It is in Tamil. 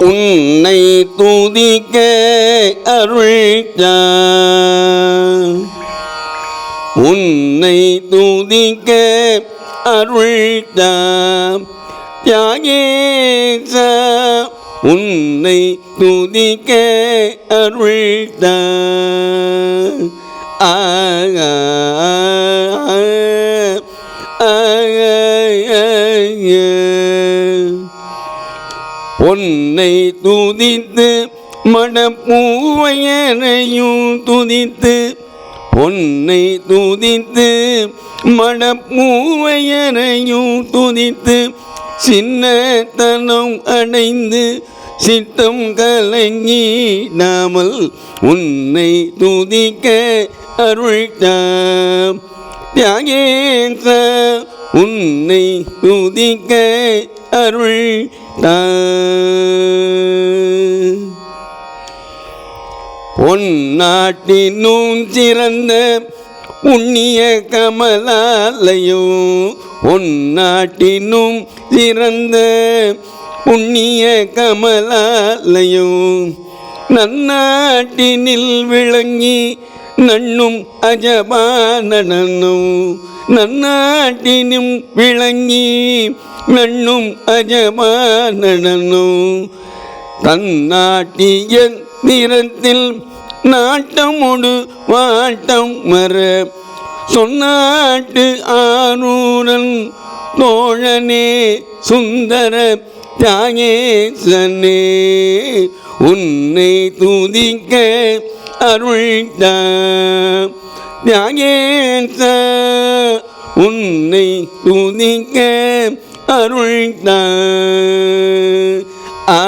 உன்னை துதிக்க அருள்தான், உன்னை துதிக்க அருள்தான் தியாகேச, உன்னை துதிக்க அருள்தான். பொன்னை துதித்து மடப்பூவையனையும் துதித்து, பொன்னை துதித்து மடப்பூவையனையும் துதித்து, சின்னத்தனம் அடைந்து சித்தம் கலங்கிடாமல் உன்னை துதிக்க அருள்தாம் தியாகேச, உன்னை துதிக்க அருள்தாம். பொன்னாட்டினும் சிறந்த புண்ணிய கமலாலயம், பொன்னாட்டினும் சிறந்த புண்ணிய கமலாலயம், நன்னாட்டினில் விளங்கி நண்ணும் அஜபா நடனம், நன்னாட்டினும் விளங்கி நண்ணும் அஜபா நடனம், தன்னாட்டிய நிறத்தில் நாட்டமொடு வாட்டம் மர சொன்னாட்டு ஆரூரன் தோழனே சுந்தர தியாகேசனே, உன்னை துதிக்க அருள்தான் தியாகேச, உன்னை துதிக்க அருள்தான். ஆ